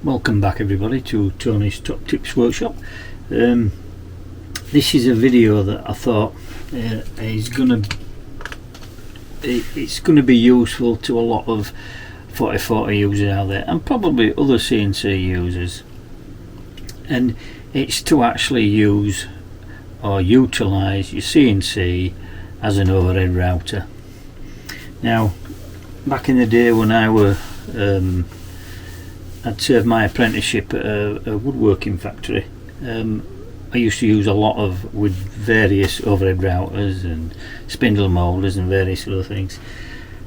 Welcome back everybody to Tony's Top Tips Workshop. This is a video that I thought it's gonna be useful to a lot of 4040 users out there, and probably other CNC users, and it's to actually use or utilize your CNC as an overhead router. Now, back in the day when I'd served my apprenticeship at a woodworking factory, I used to use a lot with various overhead routers and spindle moulders and various other things.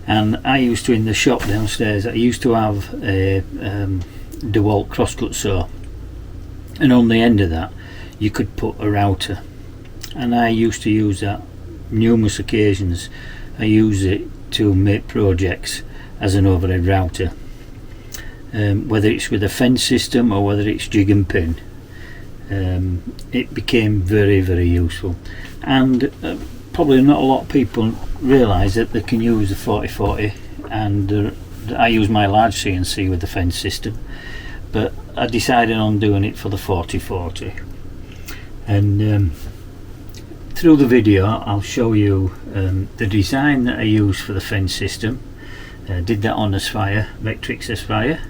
And I used to, in the shop downstairs, I used to have a DeWalt crosscut saw, and on the end of that you could put a router, and I used to use that numerous occasions. I use it to make projects as an overhead router. Whether it's with a fence system or whether it's jig and pin, it became very useful, and probably not a lot of people realise that they can use the 4040, and I use my large CNC with the fence system, but I decided on doing it for the 4040. And through the video I'll show you the design that I use for the fence system. Did that on Aspire, Vectrix Aspire.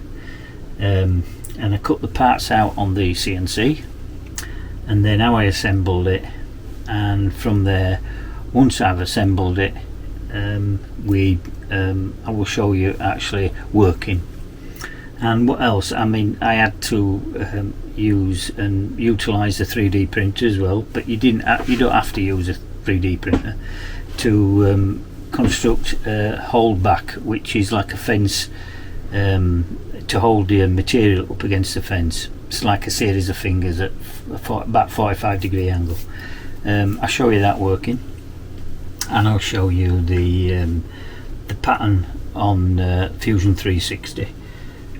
And I cut the parts out on the CNC, and then how I assembled it, and from there, once I've assembled it, I will show you actually working. And what else? I mean, I had to use and utilize the 3D printer as well, but you don't have to use a 3D printer to construct a hold back, which is like a fence, to hold the material up against the fence. It's like a series of fingers at about 45-degree angle. I'll show you that working, and I'll show you the pattern on Fusion 360,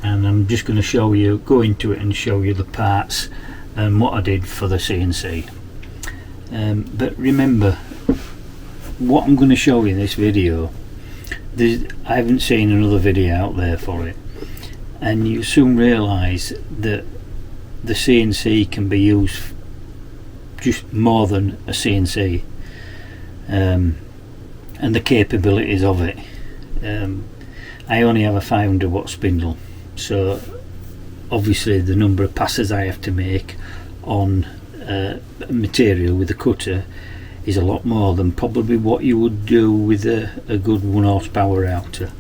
and I'm just going to go into it and show you the parts and what I did for the CNC. But remember, what I'm going to show you in this video, I haven't seen another video out there for it, and you soon realise that the CNC can be used just more than a CNC, and the capabilities of it. I only have a 500-watt spindle, so obviously the number of passes I have to make on material with a cutter is a lot more than probably what you would do with a good 1 horsepower router.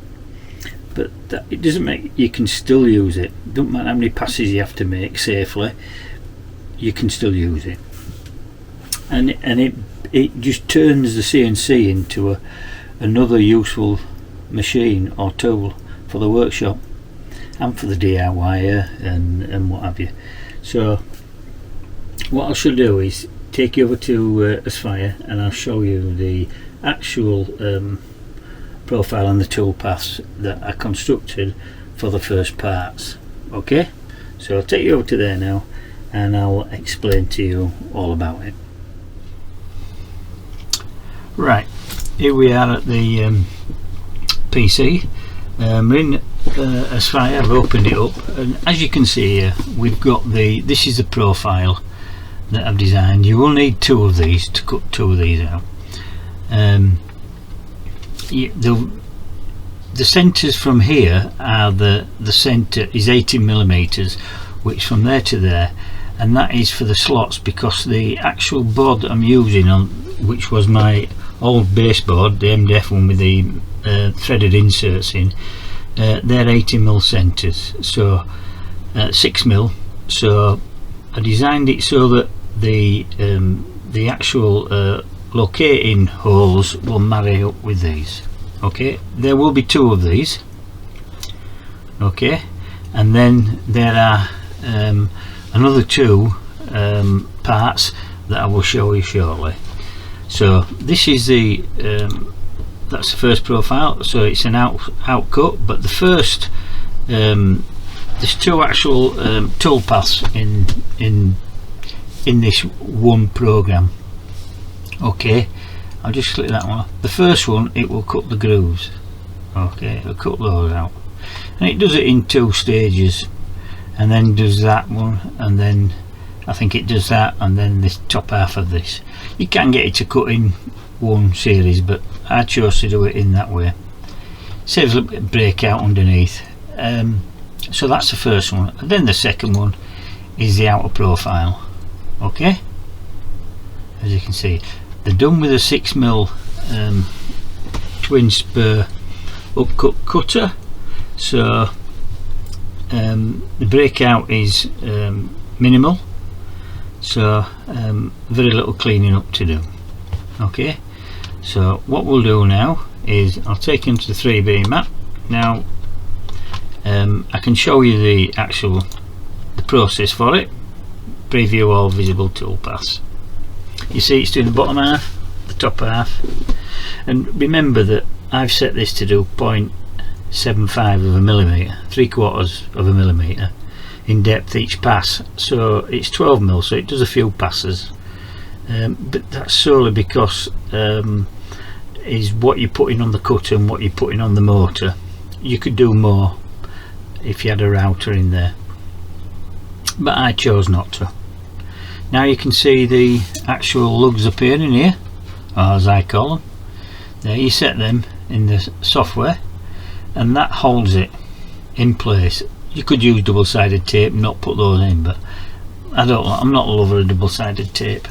But it doesn't make, you can still use it. Don't matter how many passes you have to make safely, you can still use it. And it just turns the CNC into another useful machine or tool for the workshop and for the DIYer and what have you. So what I shall do is take you over to Aspire, and I'll show you the actual profile and the tool paths that I constructed for the first parts. Okay, so I'll take you over to there now, and I'll explain to you all about it. Right, here we are at the PC. We're in Aspire. I've opened it up, and as you can see here, we've got this is the profile that I've designed. You will need two of these to cut two of these out. The centres from here are the centre is 18mm, which from there to there, and that is for the slots, because the actual board that I'm using on, which was my old baseboard, the MDF one with the threaded inserts in, they're 18mm centres, so 6mm. So I designed it so that the actual locating holes will marry up with these. Okay, there will be two of these. Okay, and then there are another two parts that I will show you shortly. So this is that's the first profile, so it's an out cut, but the first there's two actual tool paths in this one program. Okay, I'll just click that one off. The first one, it will cut the grooves. Okay, it'll cut those out, and it does it in two stages. and then does that one, and then I think it does that, and then this top half of this. You can get it to cut in one series, but I chose to do it in that way. Saves a little bit of breakout underneath. So that's the first one, and then the second one is the outer profile. Okay, as you can see, they're done with a 6mm twin spur upcut cutter, so the breakout is minimal, so very little cleaning up to do. Okay, so what we'll do now is I'll take into the 3B map. Now I can show you the process for it. Preview all visible toolpaths. You see it's doing the bottom half, the top half, and remember that I've set this to do 0.75 of a millimetre, 3/4 of a millimetre in depth each pass, so it's 12mm, so it does a few passes, but that's solely because is what you're putting on the cutter and what you're putting on the motor. You could do more if you had a router in there, but I chose not to. Now you can see the actual lugs appearing here, or as I call them. There, you set them in the software and that holds it in place. You could use double-sided tape and not put those in, but I'm not a lover of double-sided tape.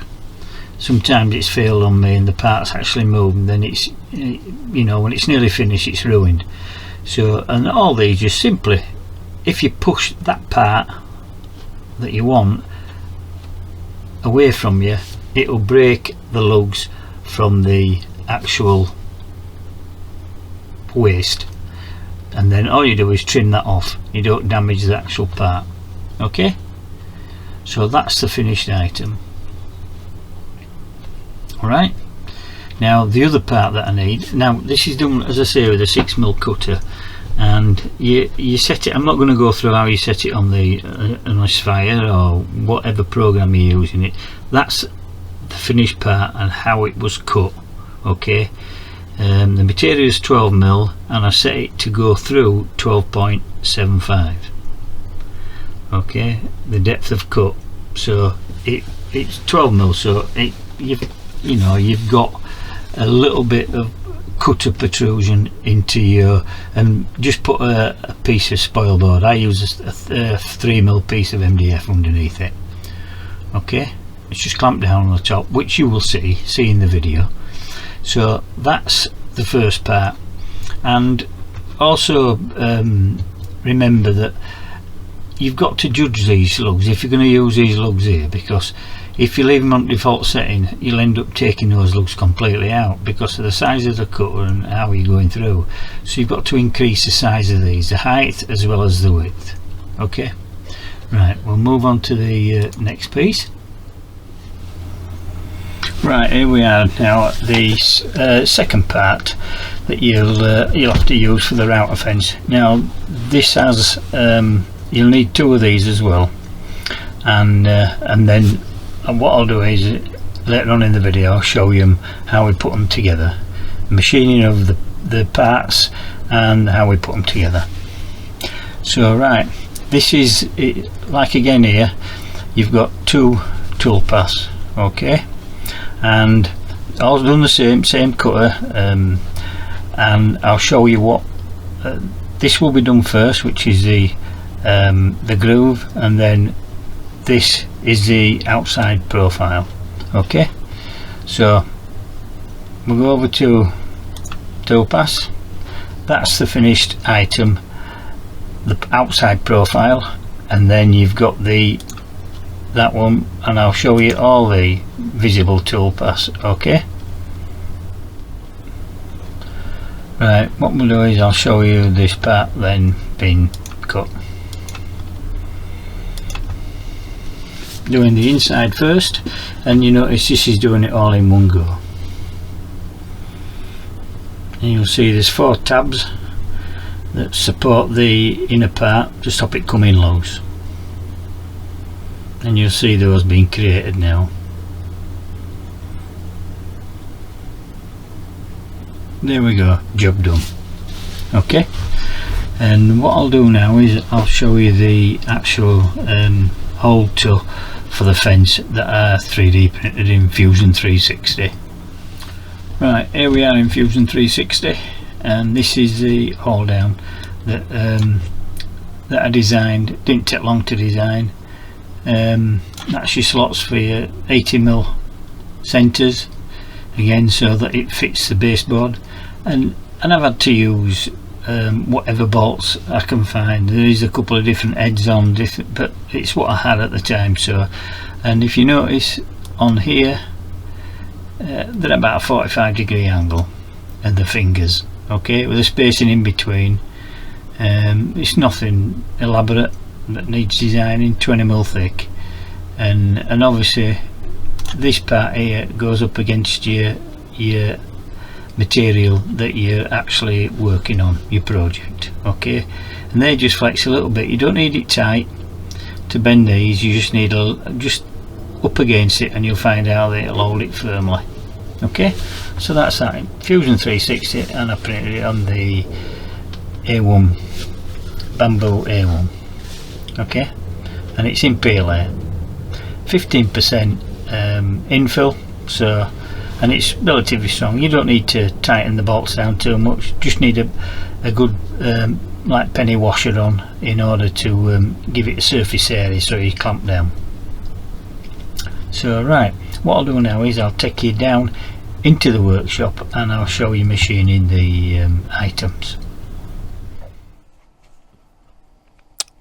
Sometimes it's failed on me and the parts actually move, and then it's, you know, when it's nearly finished it's ruined. So, and all these just simply, if you push that part that you want away from you, it will break the lugs from the actual waste, and then all you do is trim that off. You don't damage the actual part. Okay, so that's the finished item. Alright, now the other part that I need, now this is done, as I say, with a 6mm cutter, and you set it. I'm not going to go through how you set it on the Sphere or whatever program you're using it. That's the finished part and how it was cut. Okay, the material is 12mm and I set it to go through 12.75. okay, the depth of cut, so it's 12mm, so you've got a little bit of cutter protrusion into your, and just put a piece of spoil board. I use a 3mm piece of MDF underneath it. Okay, it's just clamped down on the top, which you will see in the video. So that's the first part, and also remember that you've got to judge these lugs if you're going to use these lugs here, because if you leave them on default setting you'll end up taking those lugs completely out because of the size of the cutter and how you're going through. So you've got to increase the size of these, the height as well as the width. Okay, right, we'll move on to the next piece. Right, here we are now at the second part that you'll have to use for the router fence. Now this has you'll need two of these as well, and then what I'll do is later on in the video I'll show you how we put them together, machining of the parts and how we put them together. So right, this is it, like again here you've got two tool paths, okay, and all done the same cutter, and I'll show you what this will be done first, which is the groove, and then this is the outside profile. Okay, so we'll go over to toolpaths. That's the finished item, the outside profile, and then you've got that one, and I'll show you all the visible toolpaths. Okay, right, what we'll do is I'll show you this part then being cut. Doing the inside first, and you notice this is doing it all in one go, and you'll see there's 4 tabs that support the inner part to stop it coming loose, and you'll see those being created now. There we go, job done. Okay, And what I'll do now is I'll show you the actual hold to for the fence that are 3D printed in Fusion 360. Right, here we are in Fusion 360, and this is the hold down that that I designed. Didn't take long to design. That's your slots for your 80mm centres, again, so that it fits the baseboard, and I've had to use whatever bolts I can find. There is a couple of different heads on, but it's what I had at the time. So, and if you notice on here, they're about a 45-degree angle and the fingers, okay, with a spacing in between. It's nothing elaborate that needs designing, 20mm thick, and obviously this part here goes up against your material that you're actually working on, your project, okay, and they just flex a little bit. You don't need it tight to bend these, you just need just up against it, and you'll find out that it'll hold it firmly. Okay, so that's that in Fusion 360, and I printed it on the A1 bamboo A1, okay, and it's in PLA, 15% infill, so, and it's relatively strong. You don't need to tighten the bolts down too much, just need a good like penny washer on in order to give it a surface area so you clamp down. So right, what I'll do now is I'll take you down into the workshop and I'll show you machining the items.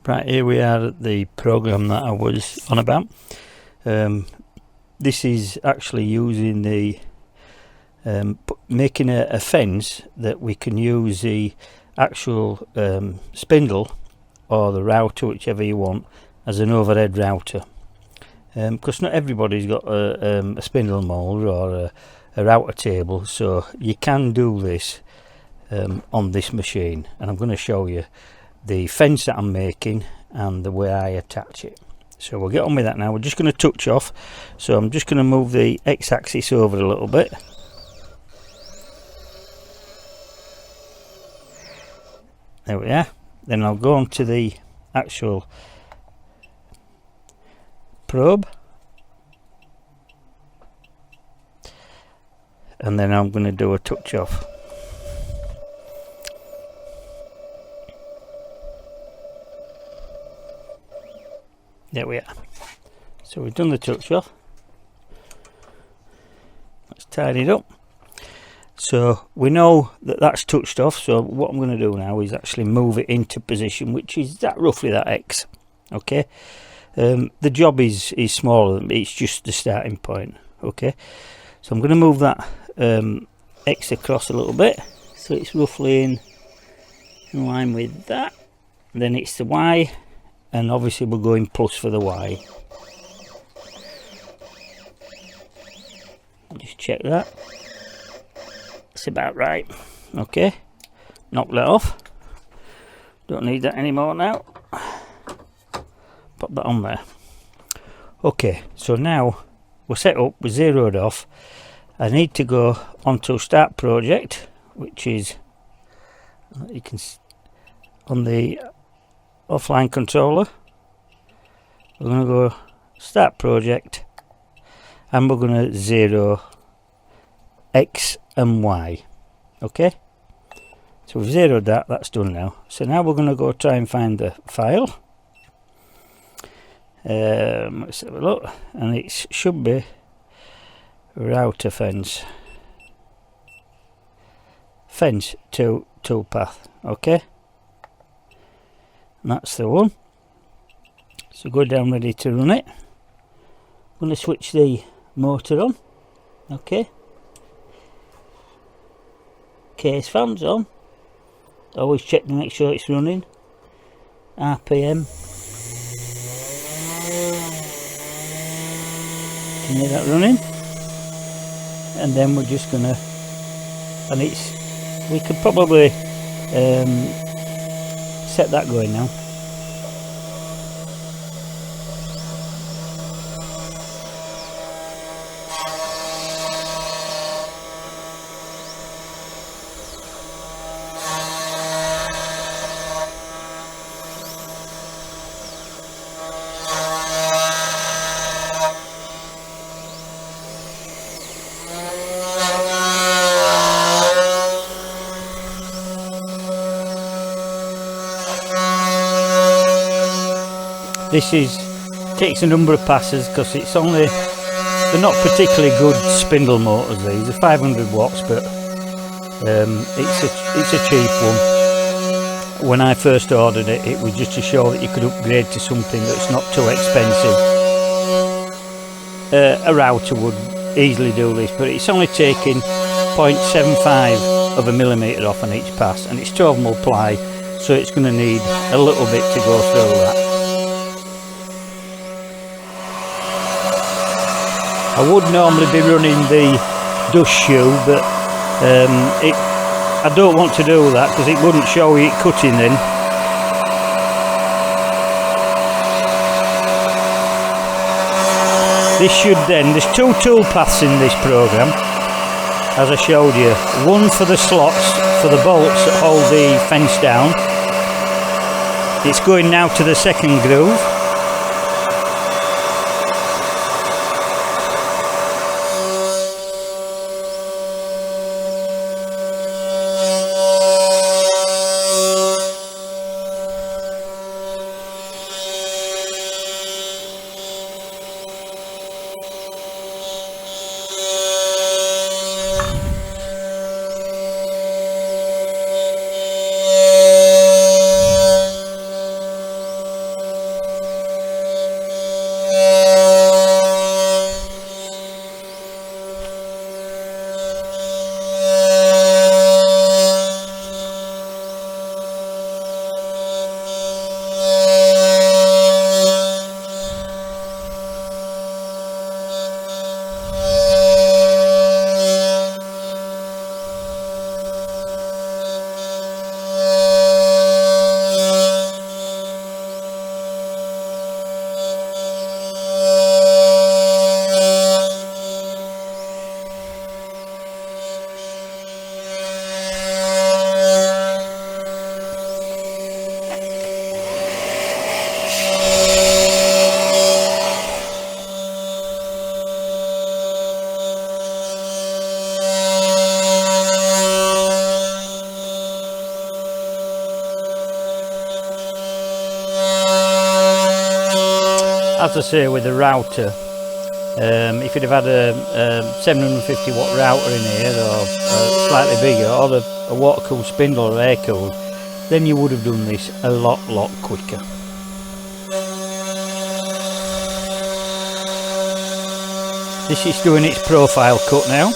Right, here we are at the program that I was on about. This is actually using the making a fence that we can use the actual spindle or the router, whichever you want, as an overhead router, because not everybody's got a spindle mold or a router table, so you can do this on this machine, and I'm going to show you the fence that I'm making and the way I attach it. So we'll get on with that now. We're just going to touch off, so I'm just going to move the x-axis over a little bit. There we are. Then I'll go on to the actual probe, and then I'm going to do a touch off. There we are. So we've done the touch off. Let's tidy it up. So we know that that's touched off, so what I'm going to do now is actually move it into position, which is that roughly that X, okay. The job is smaller than me, it's just the starting point, okay. So I'm going to move that X across a little bit, so it's roughly in line with that. Then it's the Y, and obviously we're going plus for the Y. Just check that. It's about right. Okay, knock that off. Don't need that anymore now. Pop that on there. Okay, so now we're set up, we're zeroed off. I need to go onto start project, which is, you can see on the offline controller. We're going to go start project, and we're going to zero X and Y. Okay, so we've zeroed that, that's done now. So now we're going to go try and find the file. Let's have a look, and it should be router fence to toolpath. Okay, and that's the one. So go down, ready to run it. I'm going to switch the motor on. Okay, case fans on. Always check to make sure it's running. RPM. Can you hear that running? And then we're just gonna, and we could probably set that going now. This takes a number of passes because they're not particularly good spindle motors. These are 500 watts, but it's a cheap one. When I first ordered it, it was just to show that you could upgrade to something that's not too expensive. A router would easily do this, but it's only taking 0.75 of a millimetre off on each pass, and it's 12mm ply, so it's going to need a little bit to go through that. I would normally be running the dust shoe, but I don't want to do that because it wouldn't show you it cutting then. There's two tool paths in this program, as I showed you. One for the slots, for the bolts that hold the fence down. It's going now to the second groove. As I say, with the router, if you'd have had a 750 watt router in here, or slightly bigger, or a water cooled spindle or air cooled, then you would have done this a lot quicker. This is doing its profile cut now.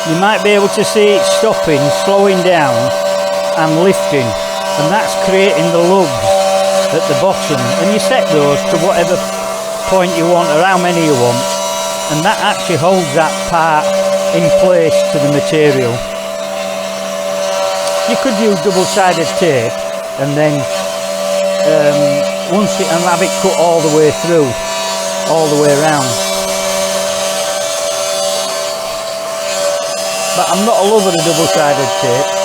You might be able to see it stopping, slowing down and lifting, and that's creating the lugs at the bottom, and you set those to whatever point you want or how many you want, and that actually holds that part in place to the material. You could use double-sided tape and then and have it cut all the way through, all the way around. But I'm not a lover of double-sided tape.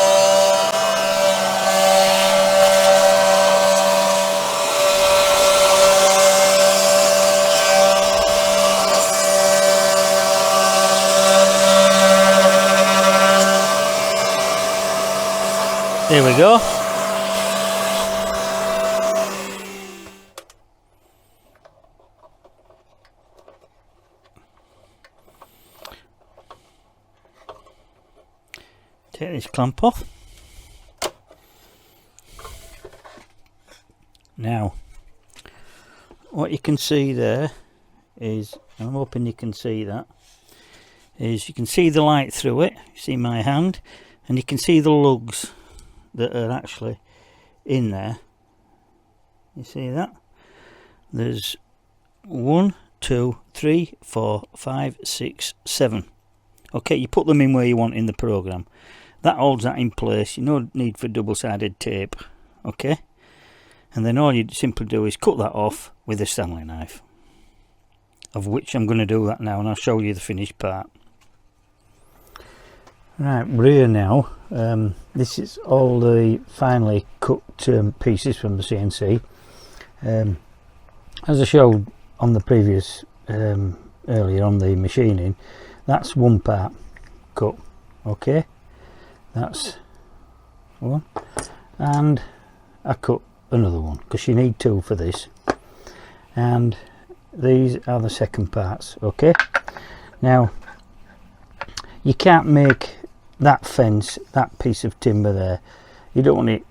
Here we go. Take this clamp off. Now, what you can see there is, I'm hoping you can see that, is you can see the light through it. You see my hand, and you can see the lugs that are actually in there. You see that? There's 1, 2, 3, 4, 5, 6, 7. Okay, you put them in where you want in the program. That holds that in place. You no need for double-sided tape. Okay, and then all you simply do is cut that off with a Stanley knife, of which I'm going to do that now, and I'll show you the finished part. Right, we're here now. This is all the finely cut pieces from the CNC. As I showed on the previous earlier on the machining, that's one part cut. Okay, that's one, and I cut another one because you need two for this, and these are the second parts. Okay, now you can't make that fence, that piece of timber there, you don't want it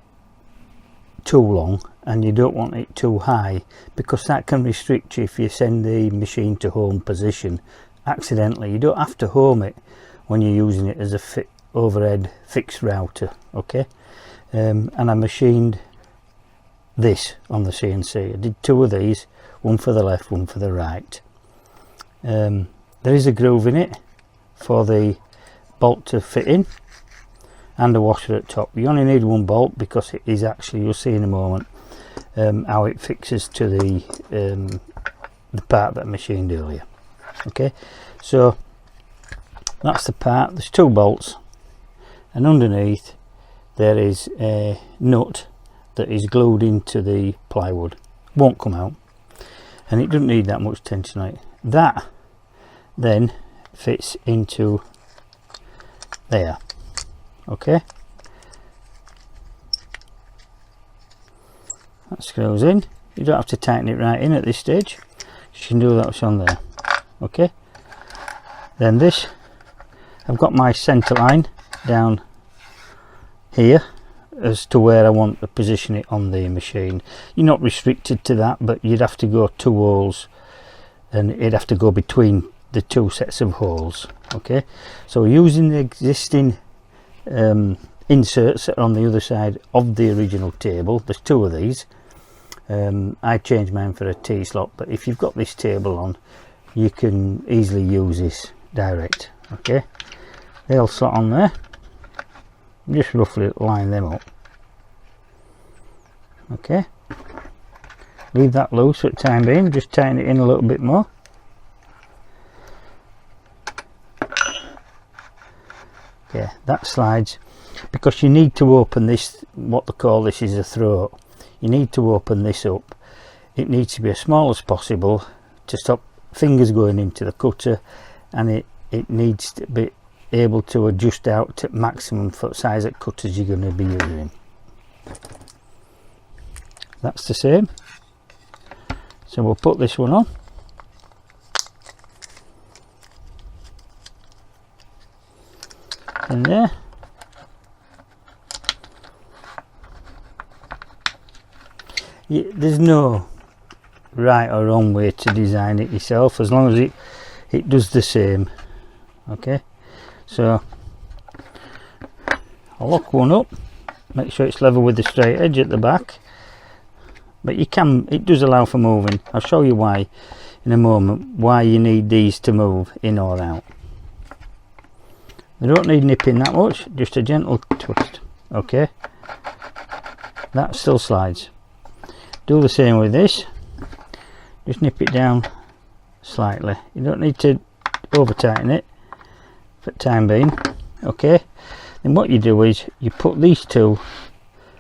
too long and you don't want it too high, because that can restrict you if you send the machine to home position accidentally. You don't have to home it when you're using it as a overhead fixed router. Okay, and I machined this on the CNC. I did two of these, one for the left, one for the right. There is a groove in it for the bolt to fit in, and a washer at top. You only need one bolt because it is actually, you'll see in a moment how it fixes to the part that I machined earlier. Okay, so that's the part. There's two bolts, and underneath there is a nut that is glued into the plywood. Won't come out, and it doesn't need that much tensionite. That then fits into there. Okay, that screws in. You don't have to tighten it right in at this stage, you can do that what's on there. Okay, then this, I've got my centre line down here as to where I want to position it on the machine. You're not restricted to that, but you'd have to go 2 holes, and it'd have to go between the 2 sets of holes. Okay, so using the existing inserts that are on the other side of the original table, there's 2 of these. I changed mine for a T-slot, but if you've got this table on, you can easily use this direct. Okay, they'll slot on there. Just roughly line them up. Okay, leave that loose for the time being, just tighten it in a little bit more. Okay, that slides, because you need to open this, what they call this is a throat. You need to open this up. It needs to be as small as possible to stop fingers going into the cutter, and it needs to be able to adjust out to maximum foot size at cutters you're going to be using. That's the same, so we'll put this one on. In there, there's no right or wrong way to design it yourself, as long as it does the same. Okay, so I'll lock one up, make sure it's level with the straight edge at the back, but it does allow for moving. I'll show you why in a moment, why you need these to move in or out. They don't need nipping that much, just a gentle twist. Okay, that still slides. Do the same with this, just nip it down slightly. You don't need to over tighten it for the time being. Okay, then what you do is you put these two,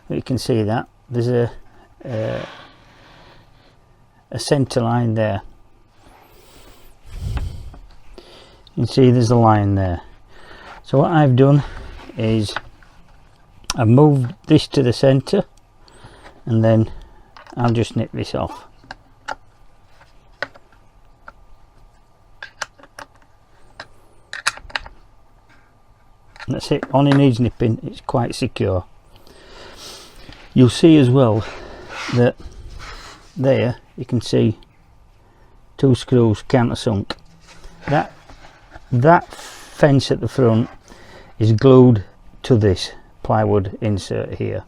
you can see that there's a centre line there. You can see there's a line there. So what I've done is I've moved this to the centre, and then I'll just nip this off. And that's it, only needs nipping, it's quite secure. You'll see as well that there you can see 2 screws countersunk. That fence at the front is glued to this plywood insert here.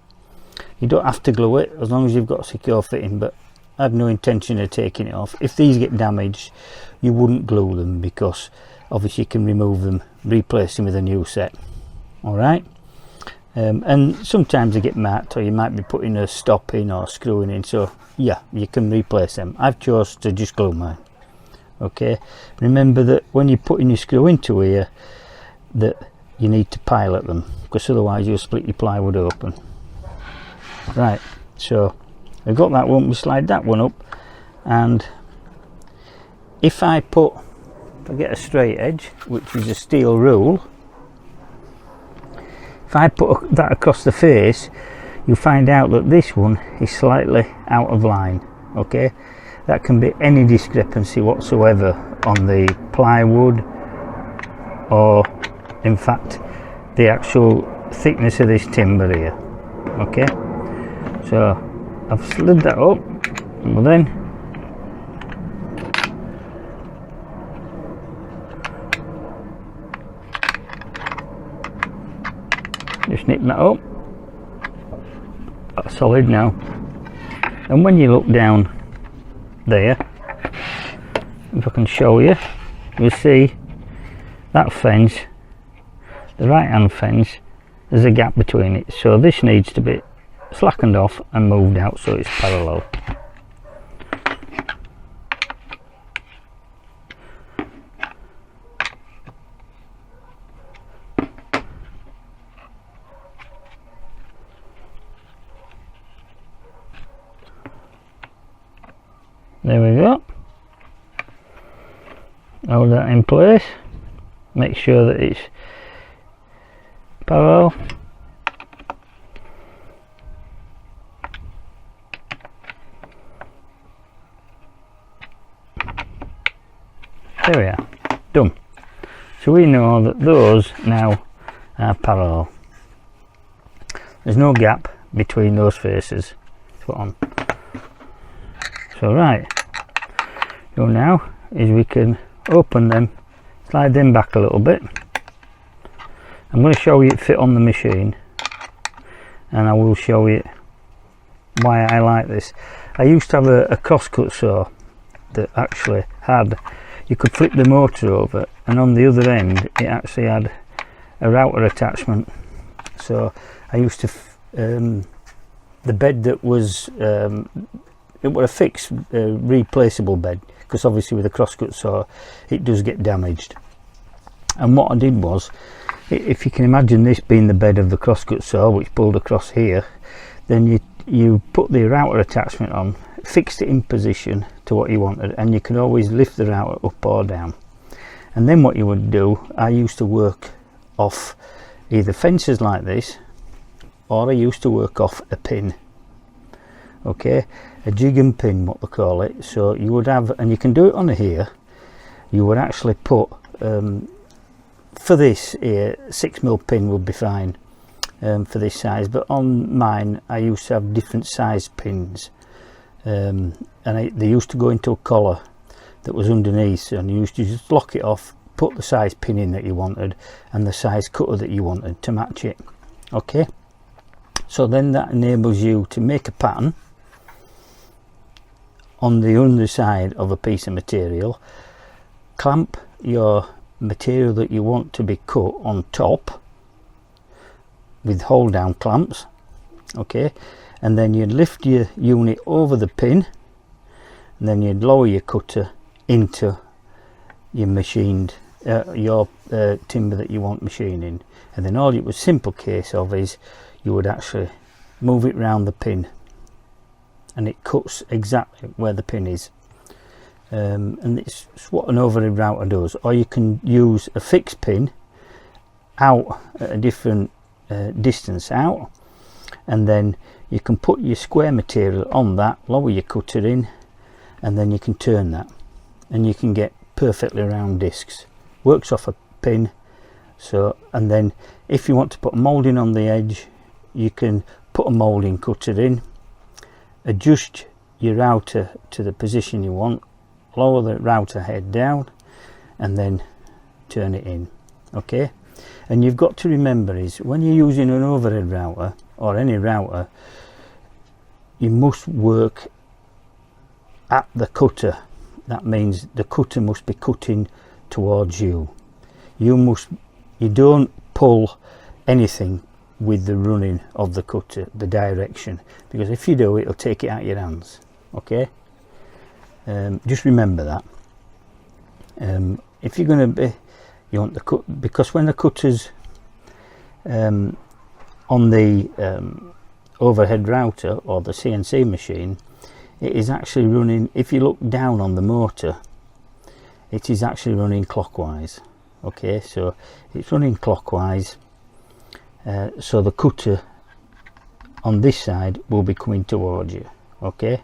You don't have to glue it as long as you've got a secure fitting, but I have no intention of taking it off. If these get damaged, you wouldn't glue them, because obviously you can remove them, replace them with a new set. Alright, and sometimes they get marked, or you might be putting a stop in or screwing in, so yeah, you can replace them. I've chose to just glue mine. Okay, remember that when you're putting your screw into here, that you need to pilot them, because otherwise you'll split your plywood open. Right, so we've got that one, we slide that one up, and if I get a straight edge, which is a steel rule, if I put that across the face, you'll find out that this one is slightly out of line. Okay, that can be any discrepancy whatsoever on the plywood, or in fact the actual thickness of this timber here. Okay, so I've slid that up, and then just nip that up. That's solid now. And when you look down there, if I can show you, you'll see that fence, the right hand fence, there's a gap between it, so this needs to be slackened off and moved out so it's parallel. There we go. Hold that in place, make sure that it's parallel. There we are, done. So we know that those now are parallel. There's no gap between those faces. Spot on. So right, so now is we can open them, slide them back a little bit. I'm going to show you it fit on the machine, and I will show you why I like this. I used to have a crosscut saw that actually had, you could flip the motor over, and on the other end it actually had a router attachment. So I used to the bed that was it was a fixed replaceable bed, because obviously with a crosscut saw it does get damaged. And what I did was, if you can imagine this being the bed of the crosscut saw, which pulled across here, then you put the router attachment on, fixed it in position to what you wanted, and you can always lift the router up or down. And then what you would do, I used to work off either fences like this, or I used to work off a pin. Okay, a jig and pin, what they call it. So you would have, and you can do it on here, you would actually put for this here, 6mm pin would be fine for this size, but on mine I used to have different size pins, and they used to go into a collar that was underneath, and you used to just lock it off, put the size pin in that you wanted and the size cutter that you wanted to match it. Okay, so then that enables you to make a pattern on the underside of a piece of material, clamp your material that you want to be cut on top with hold down clamps. Okay, and then you'd lift your unit over the pin, and then you'd lower your cutter into your machined your timber that you want machining, and then all it was simple case of is you would actually move it round the pin, and it cuts exactly where the pin is. And it's what an overhead router does. Or you can use a fixed pin out at a different distance out, and then you can put your square material on that, lower your cutter in, and then you can turn that and you can get perfectly round discs. Works off a pin. So, and then if you want to put a moulding on the edge, you can put a moulding cutter in, adjust your router to the position you want, lower the router head down, and then turn it in. Okay, and you've got to remember is when you're using an overhead router or any router, you must work at the cutter. That means the cutter must be cutting towards you. You don't pull anything with the running of the cutter, the direction, because if you do, it'll take it out of your hands. Okay, just remember that. If you're going to be, you want the cut, because when the cutter's on the overhead router or the CNC machine, it is actually running, if you look down on the motor, it is actually running clockwise. Okay, so it's running clockwise, so the cutter on this side will be coming towards you. Okay,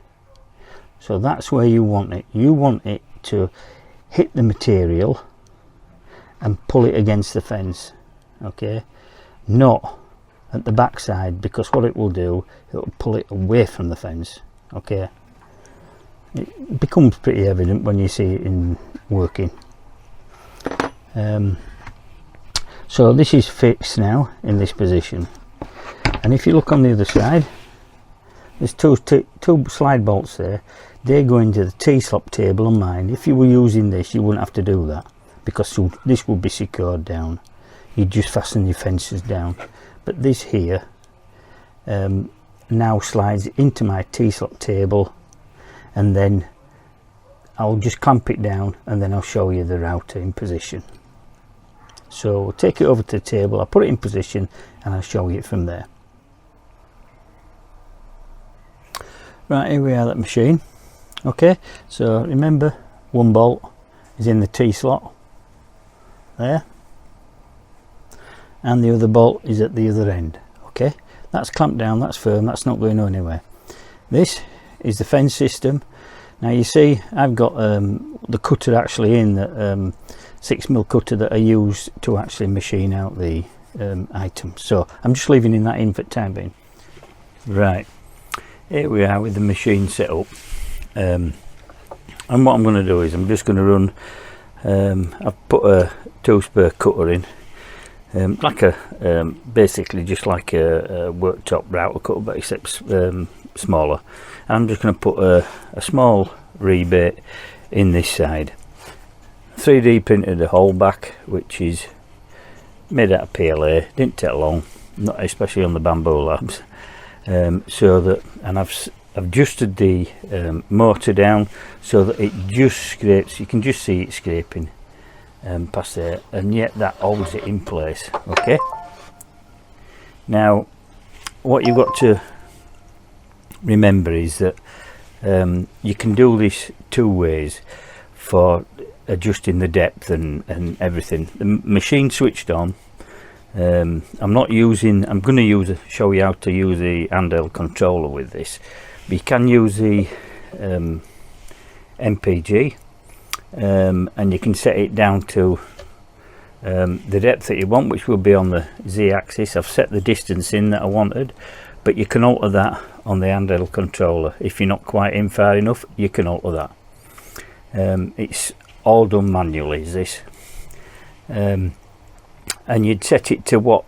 so that's where you want it. You want it to hit the material and pull it against the fence. Okay, not at the back side, because what it will do, it will pull it away from the fence. Okay, it becomes pretty evident when you see it in working. So this is fixed now in this position, and if you look on the other side, there's two slide bolts there. They go into the T-slot table on mine. If you were using this, you wouldn't have to do that, because this would be secured down. You just fasten your fences down, but this here now slides into my T-slot table, and then I'll just clamp it down, and then I'll show you the router in position. So we'll take it over to the table, I'll put it in position, and I'll show you it from there. Right, here we are at the machine. Okay, so remember, one bolt is in the T-slot there, and the other bolt is at the other end. Okay, that's clamped down, that's firm, that's not going anywhere. This is the fence system. Now you see I've got the cutter actually in, the 6mm cutter that I use to actually machine out the items. So I'm just leaving that in for the time being. Right, here we are with the machine set up. And what I'm going to do is I'm just going to run, I've put a 2-spur cutter in, like a basically just like a worktop router cutter, but except smaller. And I'm just going to put a small rebate in this side. 3D printed a hole back, which is made out of PLA. Didn't take long, not especially on the Bamboo Labs. So that, and I've adjusted the motor down so that it just scrapes. You can just see it scraping past there, and yet that holds it in place. Okay, now what you've got to remember is that you can do this 2 ways for adjusting the depth and everything. The machine switched on. I'm going to show you how to use the handheld controller with this, but you can use the MPG, and you can set it down to the depth that you want, which will be on the Z-axis. I've set the distance in that I wanted, but you can alter that on the handheld controller. If you're not quite in far enough, you can alter that. It's all done manually, is this, and you'd set it to what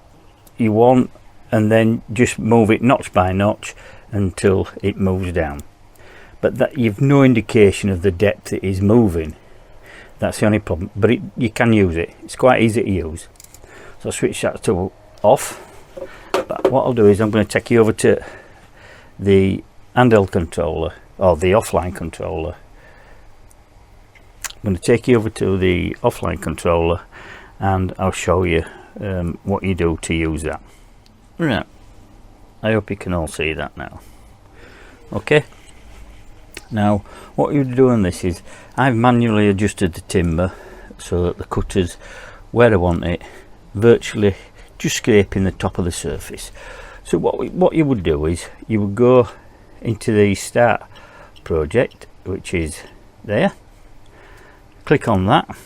you want, and then just move it notch by notch until it moves down. But that you've no indication of the depth it is moving. That's the only problem, but you can use it. It's quite easy to use. So I'll switch that to off. But what I'll do is I'm going to take you over to the handheld controller, or the offline controller. I'm going to take you over to the offline controller, and I'll show you what you do to use that. Right, I hope you can all see that now. Okay, now what you do on this is I've manually adjusted the timber so that the cutter's where I want it, virtually just scraping the top of the surface. So what you would do is you would go into the start project, which is there, click on that,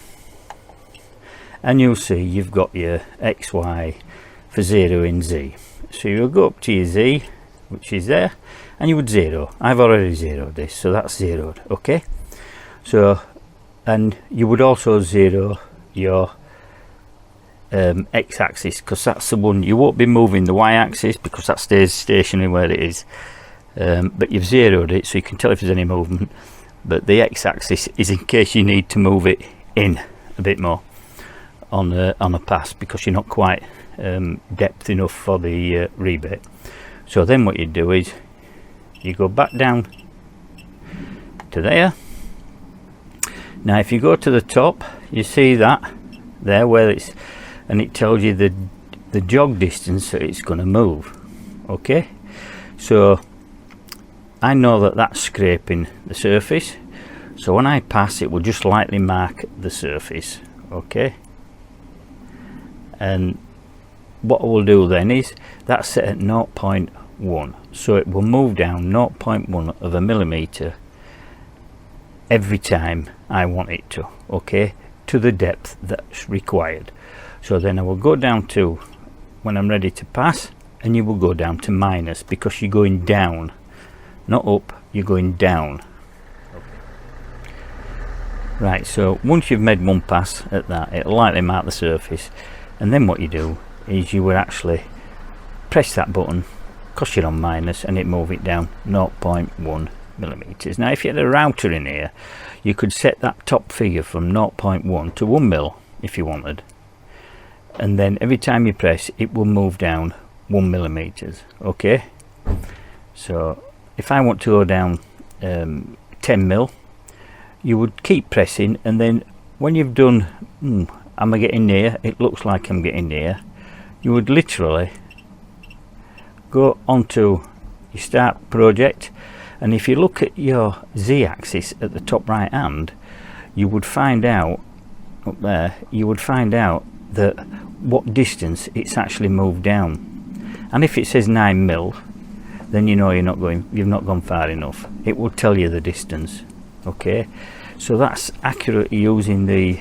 and you'll see you've got your XY for 0 in Z. So you'll go up to your Z, which is there, and you would 0. I've already zeroed this, so that's zeroed. Okay, so, and you would also 0 your x-axis, because that's the one you won't be moving. The y-axis, because that stays stationary where it is, but you've zeroed it so you can tell if there's any movement. But the x-axis is in case you need to move it in a bit more on a pass, because you're not quite depth enough for the rebate. So then what you do is you go back down to there. Now if you go to the top, you see that there where it's, and it tells you the jog distance that it's going to move. Okay, so I know that that's scraping the surface, so when I pass it will just lightly mark the surface. Okay, and what I will do then is that's set at 0.1, so it will move down 0.1 of a millimeter every time I want it to. Okay, to the depth that's required. So then I will go down to, when I'm ready to pass, and you will go down to minus, because you're going down, not up, you're going down. Okay. Right, so once you've made one pass at that, it'll lightly mark the surface, and then what you do is you would actually press that button, because you're on minus, and it move it down 0.1 millimeters. Now if you had a router in here, you could set that top figure from 0.1 to 1 mil if you wanted, and then every time you press it will move down 1 millimeters. Okay, so if I want to go down 10 mil, you would keep pressing, and then when you've done am I getting near, it looks like I'm getting near, you would literally go onto your start project, and if you look at your z-axis at the top right hand, you would find out up there, you would find out that what distance it's actually moved down. And if it says 9 mil, then you know you've not gone far enough. It will tell you the distance. Okay, so that's accurate using the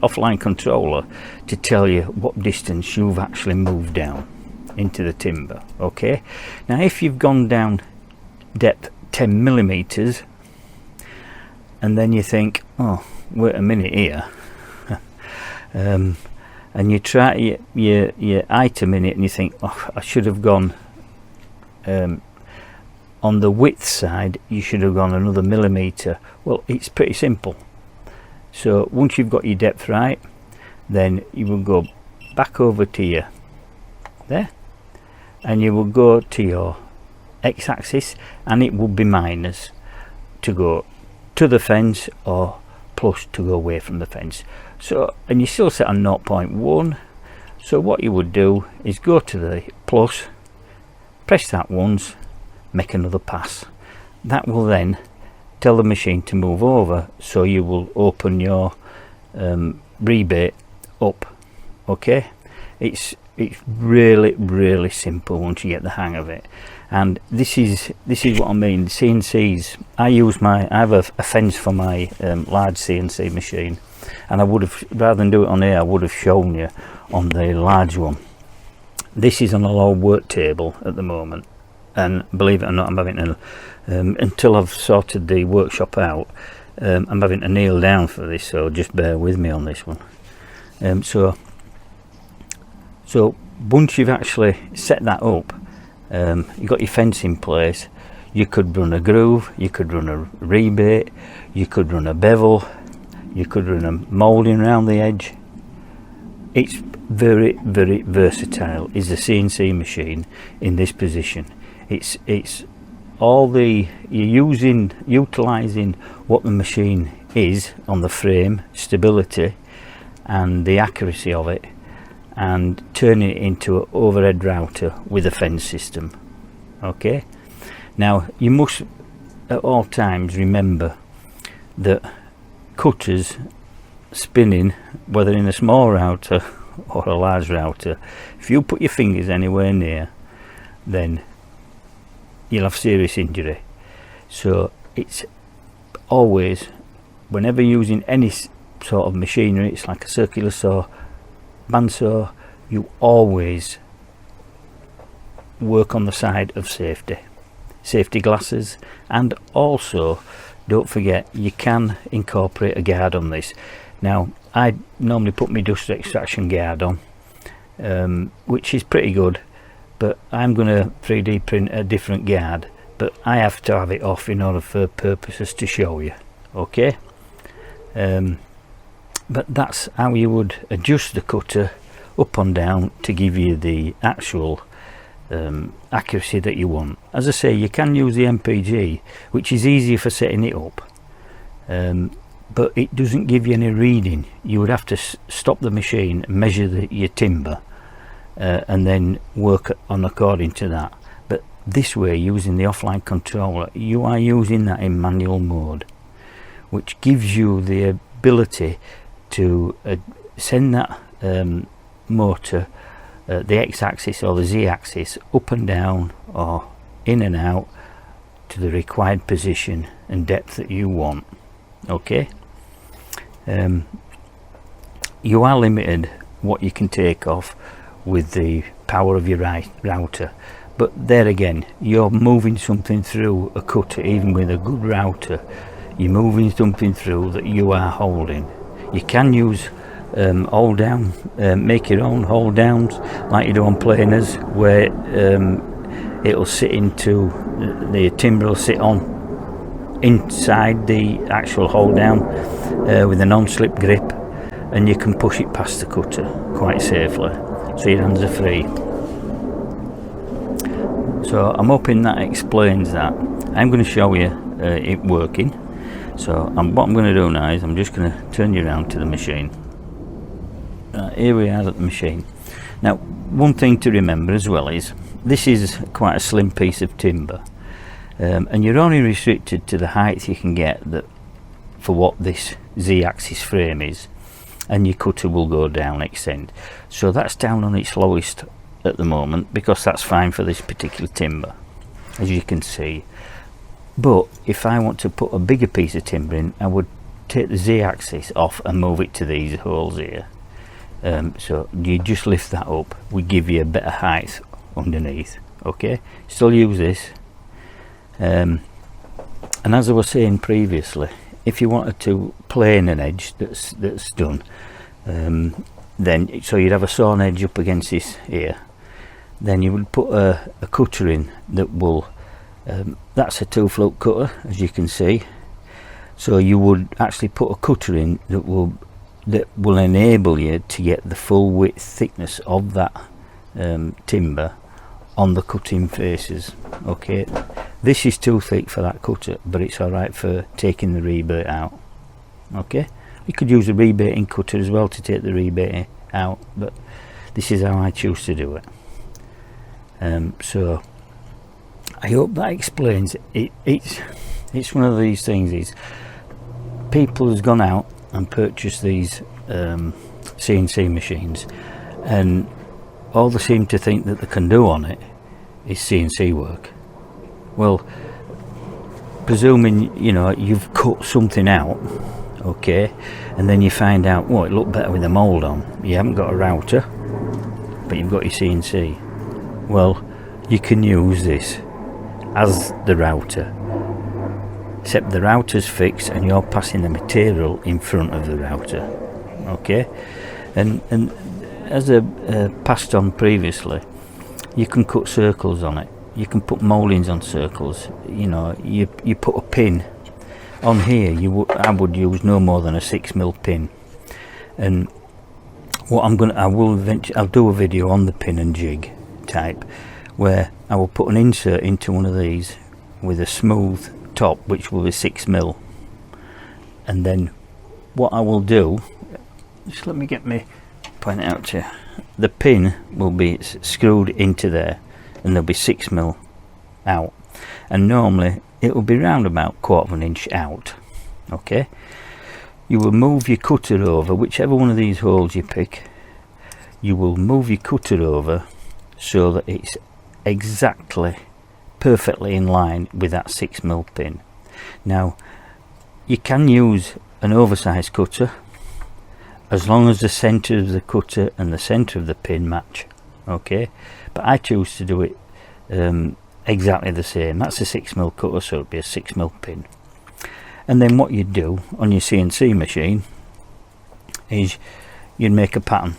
offline controller to tell you what distance you've actually moved down into the timber. Okay, now if you've gone down depth 10 millimeters, and then you think, oh wait a minute here, and you try your item in it, and you think, oh, I should have gone on the width side, you should have gone another millimeter. Well, it's pretty simple. So once you've got your depth right, then you will go back over to your there, and you will go to your x-axis, and it will be minus to go to the fence, or plus to go away from the fence. So, and you still set on 0.1. So what you would do is go to the plus, press that once, make another pass. That will then tell the machine to move over, so you will open your rebate up. Okay, it's really simple once you get the hang of it. And this is what I mean. CNCs, I have a fence for my large CNC machine, and I would have, rather than do it on here, I would have shown you on the large one. This is on a low work table at the moment, and believe it or not, I'm having to until I've sorted the workshop out, I'm having to kneel down for this, so just bear with me on this one. So once you've actually set that up, you've got your fence in place, you could run a groove, you could run a rebate, you could run a bevel, you could run a moulding around the edge. It's very versatile, is the CNC machine in this position. It's all you're utilising what the machine is on the frame, stability and the accuracy of it, and turning it into an overhead router with a fence system. Okay, now you must at all times remember that cutters spinning, whether in a small router or a large router, if you put your fingers anywhere near, then you'll have serious injury. So it's always, whenever using any sort of machinery, it's like a circular saw, bandsaw, you always work on the side of safety glasses. And also don't forget, you can incorporate a guard on this. Now I normally put my dust extraction guard on, which is pretty good, but I'm going to 3D print a different guard, but I have to have it off in order for purposes to show you. Okay, but that's how you would adjust the cutter up and down to give you the actual accuracy that you want. As I say, you can use the MPG, which is easier for setting it up, but it doesn't give you any reading. You would have to stop the machine, measure your timber, and then work on according to that. But this way, using the offline controller, you are using that in manual mode, which gives you the ability to send that motor, the x-axis or the z-axis, up and down or in and out to the required position and depth that you want. Okay, you are limited what you can take off with the power of your router, but there again, you're moving something through a cutter. Even with a good router, you're moving something through that you are holding. You can use hold down, make your own hold downs like you do on planers, where it'll sit into the timber, will sit on inside the actual hold down with a non-slip grip, and you can push it past the cutter quite safely, so your hands are free. So I'm hoping that explains that. I'm going to show you it working. So what I'm going to do now is I'm just going to turn you around to the machine. Here we are at the machine. Now, one thing to remember as well is this is quite a slim piece of timber, and you're only restricted to the height you can get that for what this z-axis frame is, and your cutter will go down, extend. So that's down on its lowest at the moment, because that's fine for this particular timber, as you can see. But if I want to put a bigger piece of timber in, I would take the z-axis off and move it to these holes here. So you just lift that up, we give you a better height underneath. Okay, still use this, and as I was saying previously, if you wanted to plane an edge that's done, then so you'd have a sawn edge up against this here, then you would put a cutter in that will that's a 2-float cutter, as you can see. So you would actually put a cutter in that will enable you to get the full width thickness of that timber on the cutting faces. Okay, this is too thick for that cutter, but it's alright for taking the rebate out. Okay, you could use a rebating cutter as well to take the rebate out, but this is how I choose to do it. So I hope that explains it. It's one of these things is people has gone out and purchased these CNC machines, and all they seem to think that they can do on it is CNC work. Well, presuming you've cut something out, okay, and then you find out, well, it looked better with a mould on. You haven't got a router, but you've got your CNC. Well, you can use this as the router, except the router's fixed and you're passing the material in front of the router. Okay, and as I passed on previously, you can cut circles on it, you can put mouldings on circles. You put a pin on here. I would use no more than a 6mm pin, and what I'll do a video on the pin and jig type, where I will put an insert into one of these with a smooth top, which will be 6mm, and then what I will do, just let me point it out to you, the pin will be screwed into there and there'll be 6mm out, and normally it will be round about 1/4 inch out. Okay, you will move your cutter over whichever one of these holes you pick. you will move your cutter over so that it's exactly perfectly in line with that 6mm pin. Now you can use an oversized cutter as long as the center of the cutter and the center of the pin match, okay, but I choose to do it exactly the same. That's a 6mm cutter, so it'd be a 6mm pin. And then what you'd do on your CNC machine is you'd make a pattern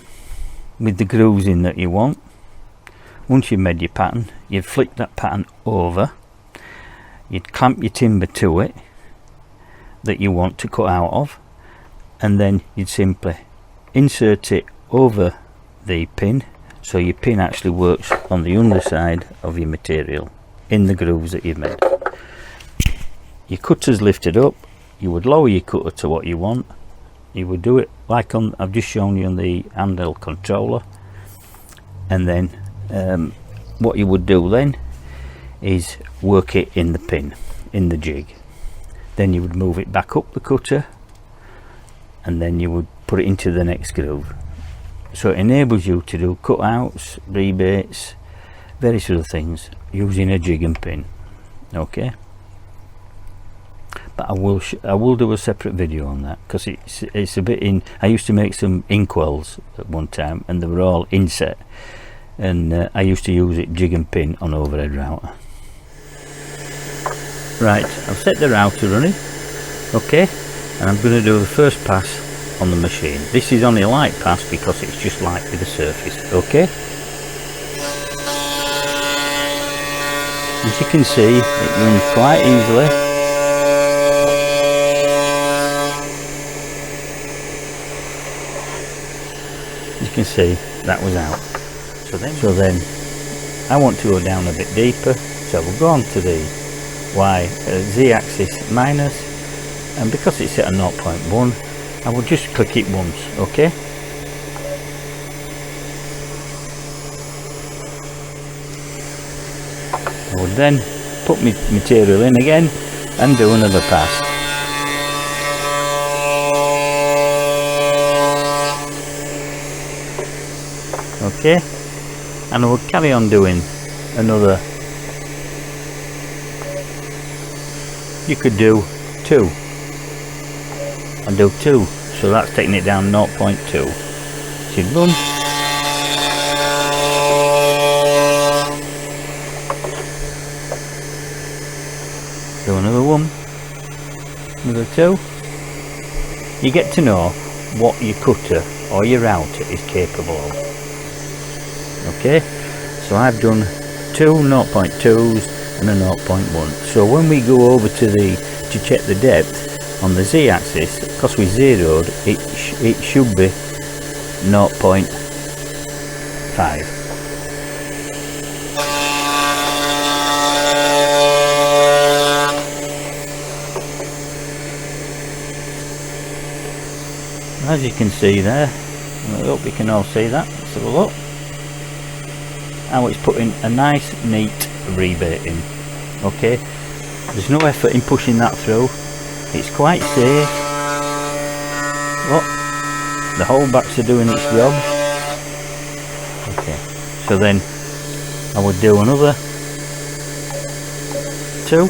with the grooves in that you want. Once you've made your pattern, you'd flick that pattern over, you'd clamp your timber to it that you want to cut out of, and then you'd simply insert it over the pin, so your pin actually works on the underside of your material in the grooves that you've made. Your cutter's lifted up, you would lower your cutter to what you want. You would do it like on, I've just shown you on the handheld controller, and then what you would do then is work it in the pin, in the jig. Then you would move it back up the cutter, and then you would put it into the next groove. So it enables you to do cutouts, rebates, various other things using a jig and pin, okay. But I will do a separate video on that, because it's a bit in. I used to make some inkwells at one time, and they were all inset, and I used to use it jig and pin on overhead router. Right, I've set the router running, okay, and I'm going to do the first pass on the machine. This is only a light pass because it's just light with the surface, okay. As you can see, it runs quite easily. You can see that was out. So then I want to go down a bit deeper, so we'll go on to the Z-axis minus, and because it's at a 0.1 I will just click it once, okay. I will then put my material in again and do another pass. Okay, and I will carry on doing another. You could do 2 and do 2, so that's taking it down 0.2. So you run, do another one, another 2. You get to know what your cutter or your router is capable of. Okay, so I've done 2 0.2s and a 0.1. So when we go over to check the depth on the Z-axis, because we zeroed, it should be 0.5. As you can see there, I hope you can all see that. Let's have a look. How it's putting a nice neat rebate in, okay. There's no effort in pushing that through, it's quite safe. Look, the holdbacks are doing its job, okay. So then I would do another 2,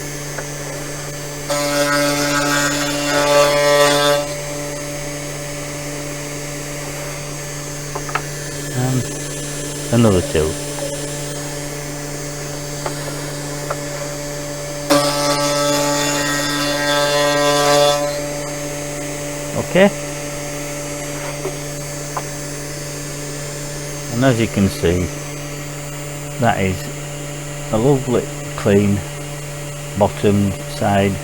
and another 2. Okay, and as you can see, that is a lovely clean bottom side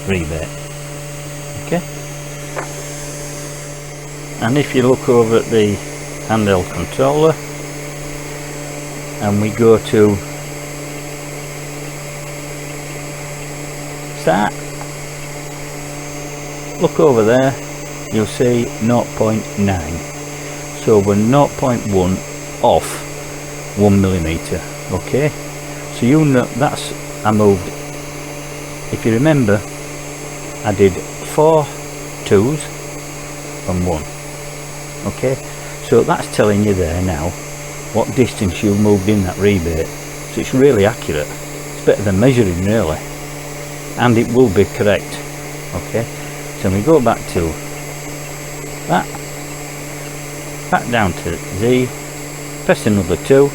rebate, okay. And if you look over at the handheld controller and we go to start, look over there, you'll see 0.9. So we're 0.1 off 1mm, okay. So you know that's, I moved, if you remember, I did 4 2s and 1, okay. So that's telling you there now what distance you've moved in that rebate. So it's really accurate. It's better than measuring really, and it will be correct. Okay, so we go back to that, back down to Z, press another 2,